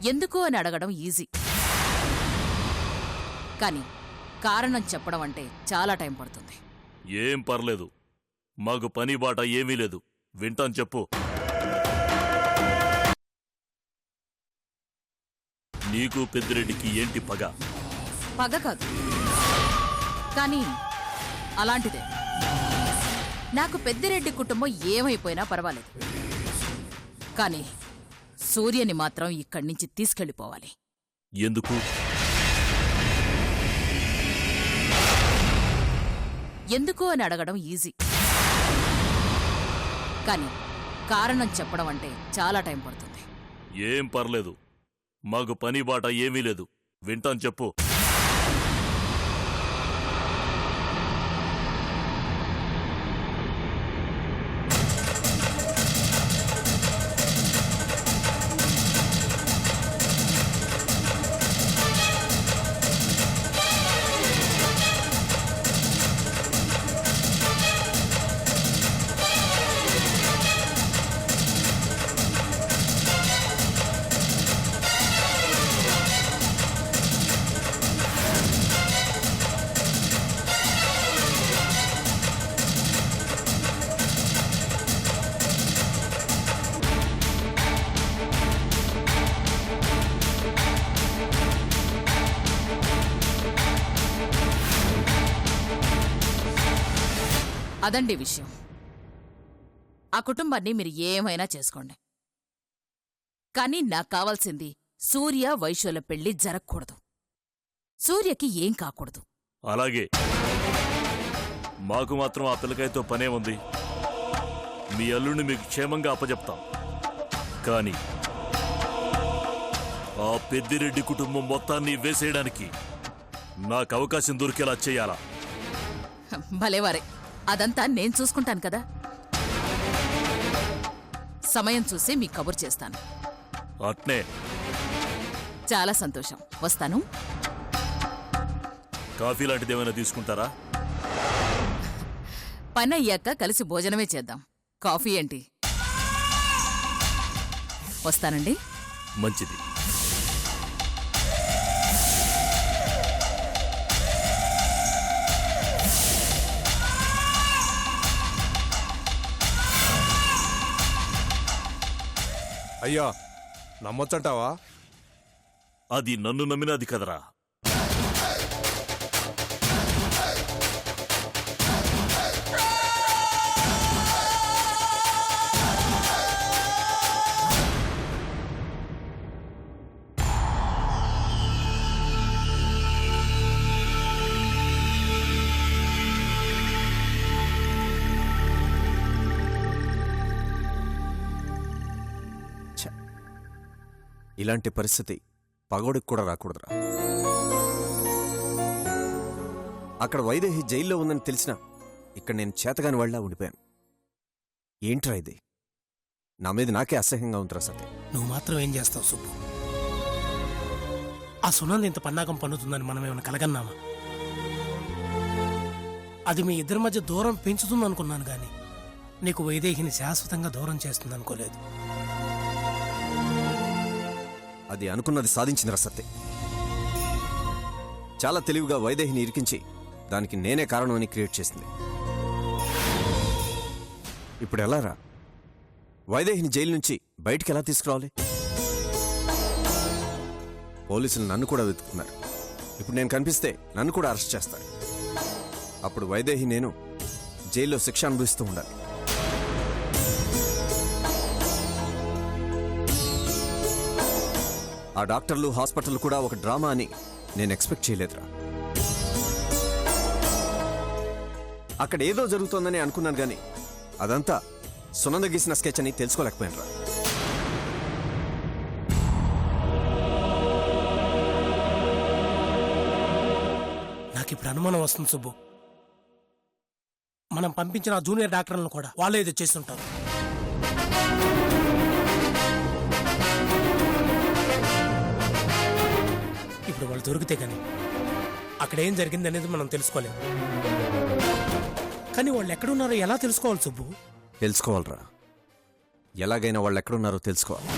ఎందుకు అని అడగడం ఈజీ, కానీ కారణం చెప్పడం అంటే చాలా టైం పడుతుంది. ఏం పర్లేదు, మాకు పని బాట ఏమీ లేదు, వింటాను చెప్పు. నీకు పెద్దిరెడ్డికి ఏంటి పగ? పగ కాదు, కానీ అలాంటిదే. నాకు పెద్దిరెడ్డి కుటుంబం ఏమైపోయినా పర్వాలేదు, కానీ సూర్యని మాత్రం ఇక్కడి నుంచి తీసుకెళ్ళిపోవాలి. ఎందుకు? ఎందుకు అని అడగడం ఈజీ, కానీ కారణం చెప్పడం అంటే చాలా టైం పడుతుంది. ఏం పర్లేదు, మాకు పని బాట ఏమీ లేదు, వింటాను చెప్పు. అదండి విషయం. ఆ కుటుంబాన్ని మీరు ఏమైనా చేసుకోండి, కానీ నాకు కావాల్సింది సూర్య వైశ్యుల పెళ్లి జరగకూడదు. సూర్యకి ఏం కాకూడదు. అలాగే, మాకు మాత్రం ఆ పిల్లకాయతో పనే ఉంది. మీ అల్లుడిని మీకు క్షేమంగా అప్పచెప్తాం, కానీ ఆ పెద్దిరెడ్డి కుటుంబం మొత్తాన్ని వేసేయడానికి నాకు అవకాశం దొరికేలా చేయాలా? భలేవారే, అదంతా నేను చూసుకుంటాను కదా. సమయం చూసి మీకు కబురు చేస్తాను. అట్నే. చాలా సంతోషం, వస్తాను. కాఫీ లాంటిదేమైనా తీసుకుంటారా? పని అయ్యాక కలిసి భోజనమే చేద్దాం. కాఫీ ఏంటి? వస్తానండి. మంచిది. అయ్యా, నమ్మొచ్చంటావా? అది నన్ను నమ్మినది కదరా. ఇలాంటి పరిస్థితి పగోడికి కూడా రాకూడదురా. అక్కడ వైదేహి జైల్లో ఉందని తెలిసినా ఇక్కడ నేను చేతగాని వాళ్ళ ఉండిపోయాను. ఏంట్రా ఇది? నా మీద నాకే అసహ్యంగా ఉందిరా సత్య. నువ్వు మాత్రం ఏం చేస్తావు సుబ్బు? ఆ సునంద ఇంత పన్నాగం పన్నుతుందని మనం ఏమైనా కలగన్నామా? అది మీ ఇద్దరి మధ్య దూరం పెంచుతుందనుకున్నాను గాని నీకు వైదేహిని శాశ్వతంగా దూరం చేస్తుందనుకోలేదు. అది అనుకున్నది సాధించిందిరా సత్య. చాలా తెలివిగా వైదేహిని ఇరికించి దానికి నేనే కారణమని క్రియేట్ చేసింది. ఇప్పుడు ఎలా రా? వైదేహిని జైలు నుంచి బయటికి ఎలా తీసుకురావాలి? పోలీసులు నన్ను కూడా వెతుకుతున్నారు. ఇప్పుడు నేను కనిపిస్తే నన్ను కూడా అరెస్ట్ చేస్తారు. అప్పుడు వైదేహి నేను జైల్లో శిక్ష అనుభవిస్తూ ఉండాలి. ఆ డాక్టర్లు హాస్పిటల్ కూడా ఒక డ్రామా అని నేను ఎక్స్పెక్ట్ చేయలేదురా. అక్కడ ఏదో జరుగుతోందని అనుకున్నాను గాని అదంతా సునంద గీసిన స్కెచ్ అని తెలుసుకోలేకపోయానురా. నాకిప్పుడు అనుమానం వస్తుంది సుబ్బు. మనం పంపించిన ఆ జూనియర్ డాక్టర్లను కూడా వాళ్ళే ఇది చేస్తుంటారు. ఇప్పుడు వాళ్ళు దొరికితే కానీ అక్కడ ఏం జరిగింది అనేది మనం తెలుసుకోలేము. కానీ వాళ్ళు ఎక్కడున్నారో ఎలా తెలుసుకోవాలి సుబ్బు? తెలుసుకోవాలరా. ఎలాగైనా వాళ్ళు ఎక్కడున్నారో తెలుసుకోవాలి.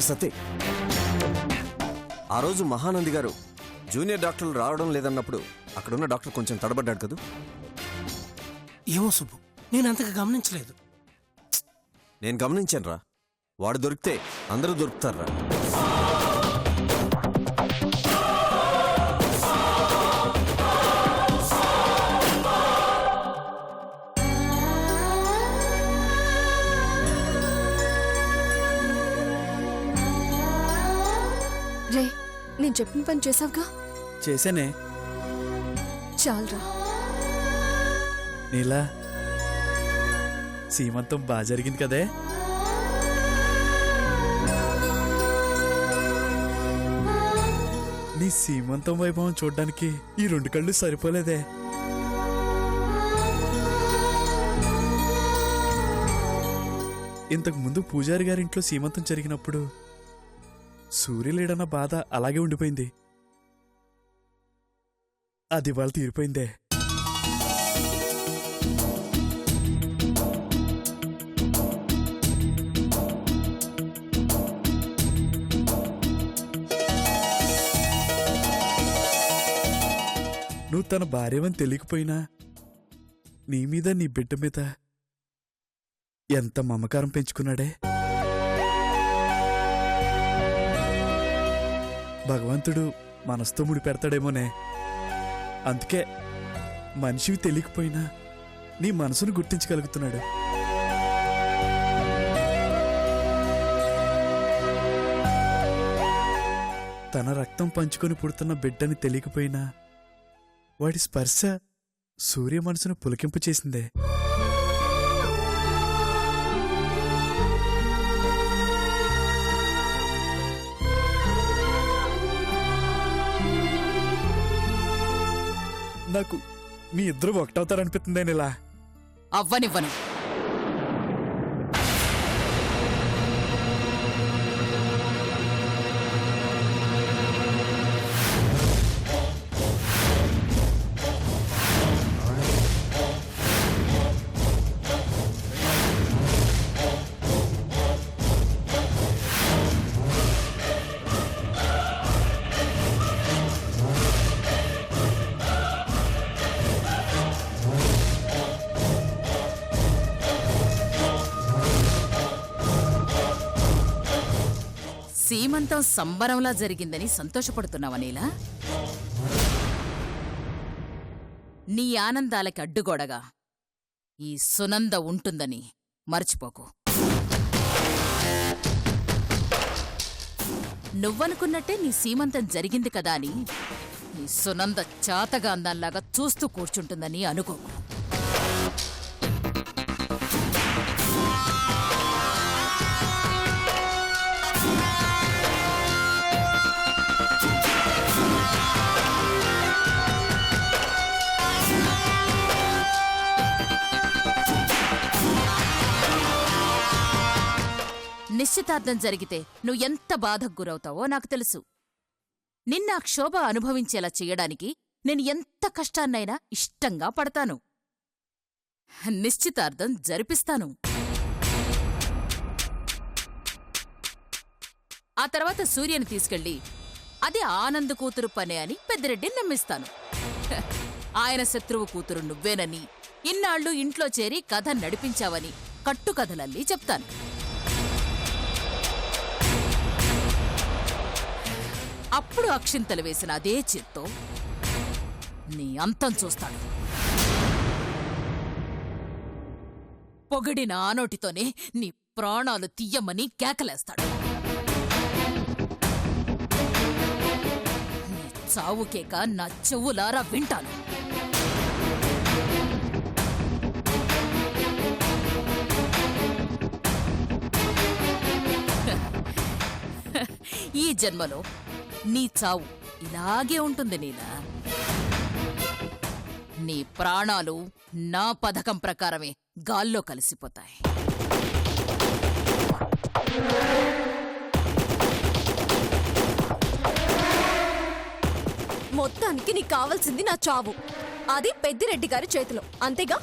ఒరే సత్తే, ఆ రోజు మహానంది గారు జూనియర్ డాక్టర్లు రావడం లేదన్నప్పుడు అక్కడున్న డాక్టర్ కొంచెం తడబడ్డాడు కదూ? ఏమో సుబ్బు, నేను అంతగా గమనించలేదు. నేను గమనించానురా. వాడు దొరికితే అందరూ దొరుకుతారా? రే, నేను చెప్పిన పని చేసావుగా? చేశానే. చాలరా. నీలా సీమంతం బాగా జరిగింది కదే. నీ సీమంతం వైభవం చూడ్డానికి ఈ 2 కళ్ళు సరిపోలేదే. ఇంతకు ముందు పూజారి గారింట్లో సీమంతం జరిగినప్పుడు సూర్యలేడన్న బాధ అలాగే ఉండిపోయింది. అది వాళ్ళ తీరిపోయిందే. నువ్వు తన భార్యవని తెలియకపోయినా నీ మీద నీ బిడ్డ మీద ఎంత మమకారం పెంచుకున్నాడే. భగవంతుడు మనసుతో ముడి పెడతాడేమోనే. అందుకే మనిషివి తెలియకపోయినా నీ మనసును గుర్తించగలుగుతున్నాడు. తన రక్తం పంచుకొని పుడుతున్న బిడ్డని తెలియకపోయినా వాడి స్పర్శ సూర్య మనసును పులకింపు చేసిందే. నాకు మీ ఇద్దరు ఒకటవుతారనిపిస్తుంది. ఇలా అవ్వనివ్వను. సీమంతం సంబరంలా జరిగిందని సంతోషపడుతున్నావా నీలా? నీ ఆనందాలకి అడ్డుగోడగా ఈ సునంద ఉంటుందని మర్చిపోకు. నువ్వనుకున్నట్టే నీ సీమంతం జరిగింది కదా అని నీ సునంద చాతగా అందాల్లాగా చూస్తూ కూర్చుంటుందని అనుకోకు. నిశ్చితార్థం జరిగితే నువ్వు ఎంత బాధకు గురవుతావో నాకు తెలుసు. నిన్న క్షోభ అనుభవించేలా చెయ్యడానికి నేను ఎంత కష్టాన్నైనా ఇష్టంగా పడతాను. నిశ్చితార్థం జరిపిస్తాను. ఆ తర్వాత సూర్యని తీసుకెళ్లి అది ఆనంద్ కూతురు పనే అని పెద్దిరెడ్డిని నమ్మిస్తాను. ఆయన శత్రువు కూతురు నువ్వేనని, ఇన్నాళ్లు ఇంట్లో చేరి కథ నడిపించావని కట్టుకథలల్లి చెప్తాను. అప్పుడు అక్షింతలు వేసిన అదే చేత్తో నీ అంతం చూస్తాడు. పొగిడిన ఆనోటితోనే నీ ప్రాణాలు తీయమని కేకలేస్తాడు. నీ చావు కేక నా చెవులారా వింటాను. ఈ జన్మలో నీ చావు ఇలాగే ఉంటుంది నీలా. నీ ప్రాణాలు నా పథకం ప్రకారమే గాల్లో కలిసిపోతాయి. మొత్తానికి నీకు కావాల్సింది నా చావు. అది పెద్దిరెడ్డి గారి చేతిలో, అంతేగా?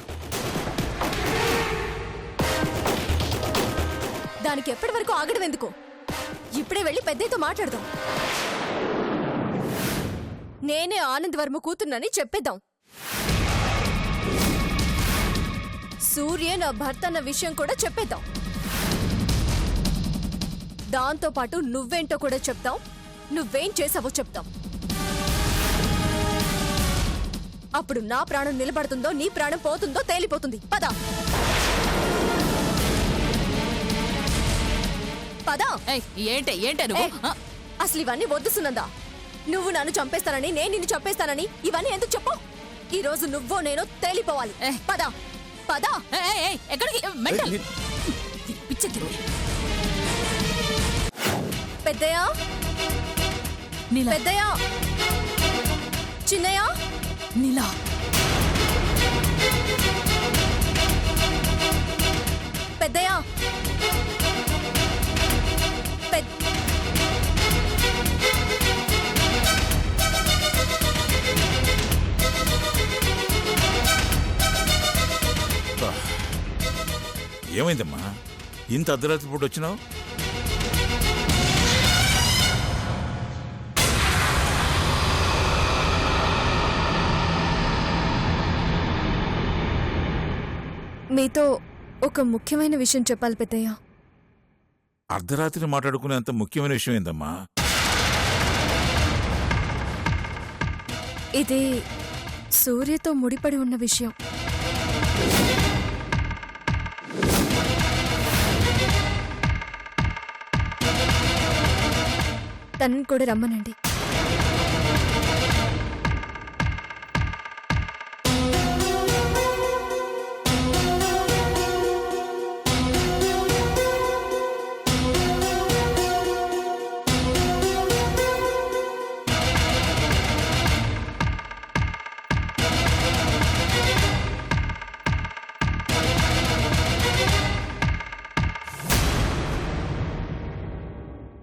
దానికి ఎప్పటి వరకు ఆగడం ఎందుకు? ఇప్పుడే వెళ్ళి పెద్దయ్యతో మాట్లాడదాం. నేనే ఆనంద్ వర్మ కూతున్నని చెప్పేద్దాం. సూర్య నా భర్త అన్న విషయం కూడా చెప్పేద్దాం. దాంతో పాటు నువ్వేంటో కూడా చెప్తాం, నువ్వేం చేసావో చెప్తాం. అప్పుడు నా ప్రాణం నిలబడుతుందో నీ ప్రాణం పోతుందో తేలిపోతుంది. పద పద. ఏయ్, ఏంటే నువ్వు? ఏ, అసలు ఇవన్నీ వద్దు సునందా. నువ్వు నన్ను చంపేస్తానని నేను నిన్ను చంపేస్తానని ఇవన్నీ ఎందుకు చెప్పు? ఈ రోజు నువ్వో నేనో తేలిపోవాలి. పద పద. ఎక్కడికి? మెంటల్. పిచ్చెక్కి. పెద్దయ్యా, నీలా పెద్దయ్యా, చిన్నయ్యా, నీలా పెద్దయ్యా, ఏమైందమ్మా ఇంత అర్ధరాత్రి పూట వచ్చినావు? మీతో ఒక ముఖ్యమైన విషయం చెప్పాలి పెద్దయ్యా. అర్ధరాత్రి మాట్లాడుకునే అంత ముఖ్యమైన విషయం ఏందమ్మా? ఇది సూర్యతో ముడిపడి ఉన్న విషయం. తనని కూడా రమ్మనండి.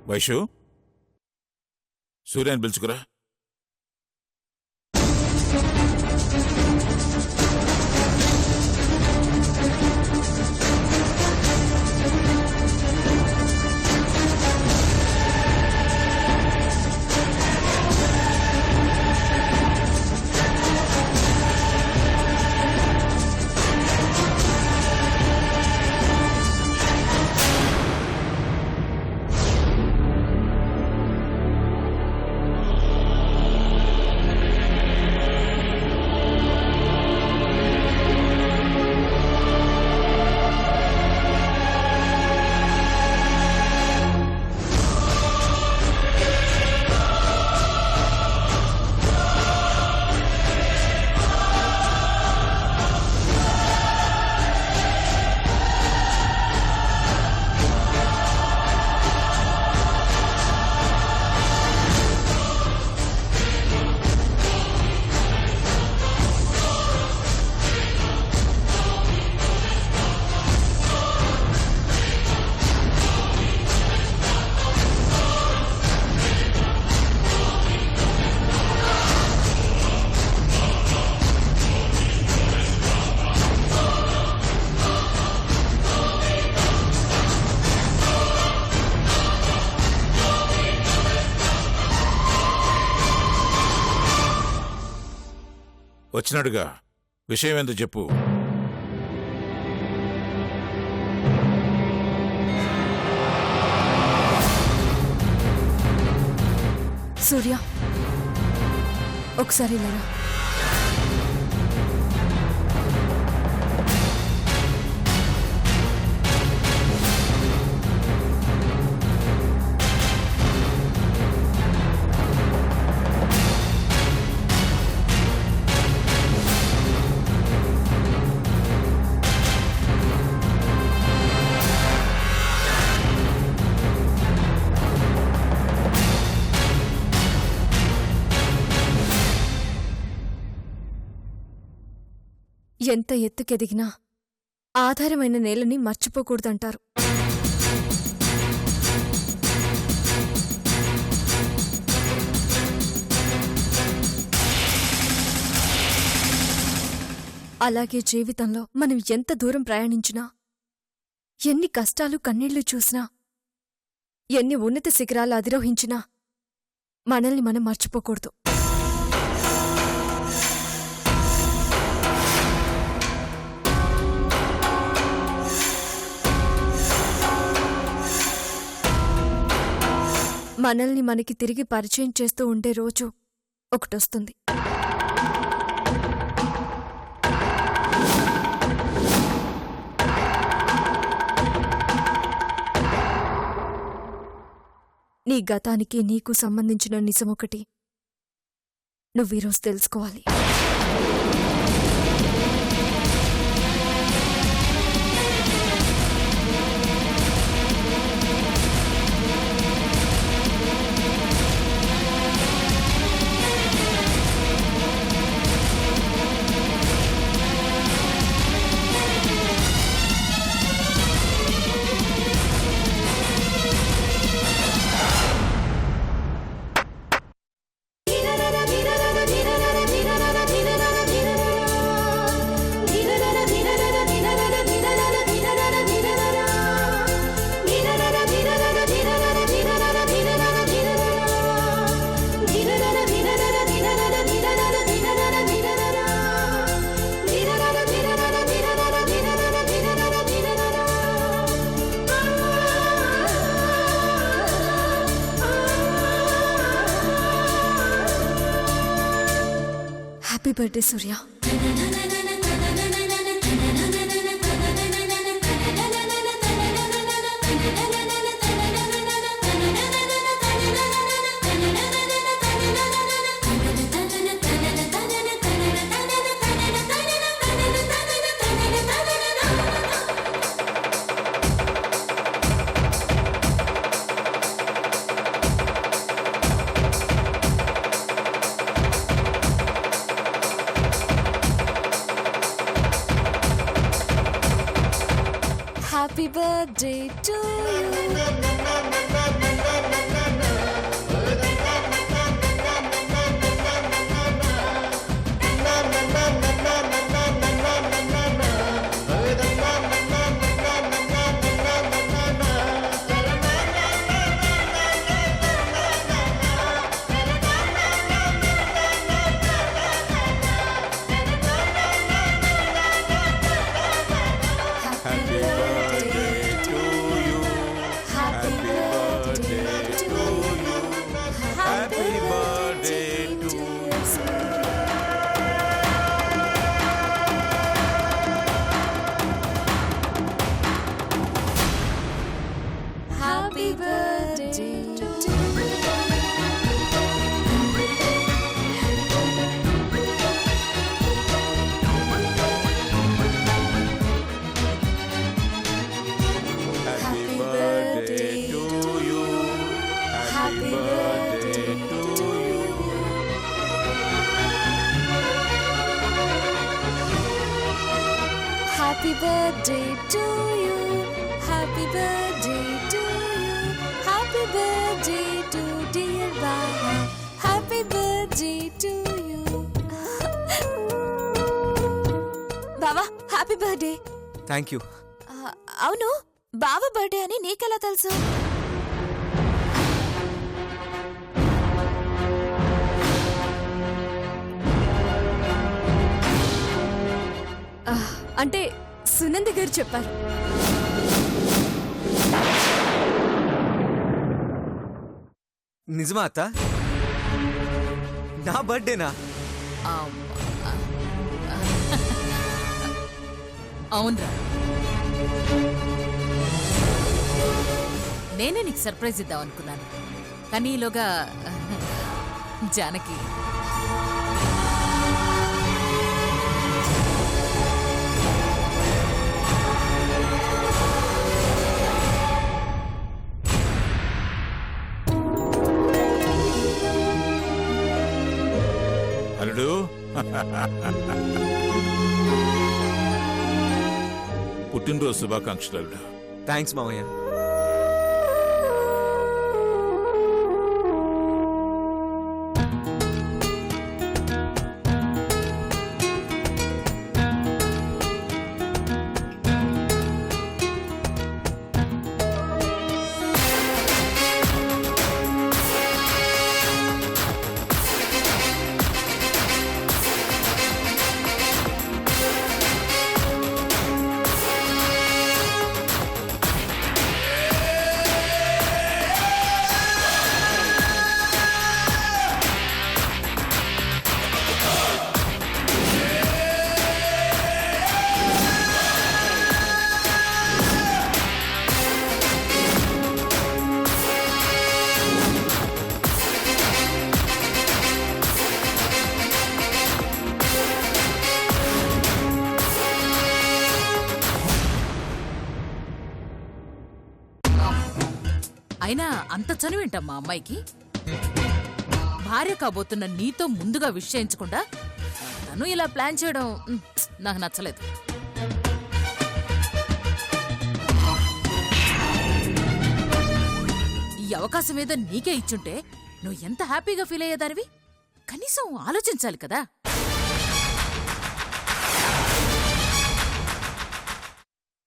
వైషు, సూర్యాన్ని పిలుచుకురా. వచ్చినాడుగా, విషయం ఏందో చెప్పు. సూర్య, ఒకసారి లేరా? ఎంత ఎత్తుకెదిగినా ఆధారమైన నేలని మర్చిపోకూడదంటారు. అలాగే జీవితంలో మనం ఎంత దూరం ప్రయాణించినా, ఎన్ని కష్టాలు కన్నీళ్లు చూసినా ఎన్ని ఉన్నత శిఖరాలు అధిరోహించినా మనల్ని మనం మర్చిపోకూడదు. మనల్ని మనకి తిరిగి పరిచయం చేస్తూ ఉండే రోజు ఒకటొస్తుంది. నీ గతానికి నీకు సంబంధించిన నిజమొకటి నువ్వీరోజు తెలుసుకోవాలి. Happy birthday Surya. Happy birthday to you. Happy birthday to you. Happy birthday to you. Happy birthday to you. Happy birthday to you. Happy birthday to you. Happy birthday to dear Baba. Happy birthday to you. బావా happy birthday. Thank you. అవును బావ birthday అని నీకెలా తెలుసు? అంటే సునంద గారు చెప్పారు. నిజమా అత్త? నా బర్త్డేనా? అవునరా, నేనే నీకు సర్ప్రైజ్ ఇద్దాం అనుకున్నాను, కానీ ఈలోగా జానకి అల్లుడు పుట్టినరోజు శుభాకాంక్షలు అల్లుడు. థ్యాంక్స్ మావయ్య. అయినా అంత చనువేంటమ్మా అమ్మాయికి? భార్య కాబోతున్న నీతో ముందుగా విష్ చేయించకుండా తను ఇలా ప్లాన్ చేయడం నాకు నచ్చలేదు. ఈ అవకాశం ఏదో నీకే ఇచ్చుంటే నువ్వు ఎంత హ్యాపీగా ఫీల్ అయ్యేదానివి? కనీసం ఆలోచించాలి కదా.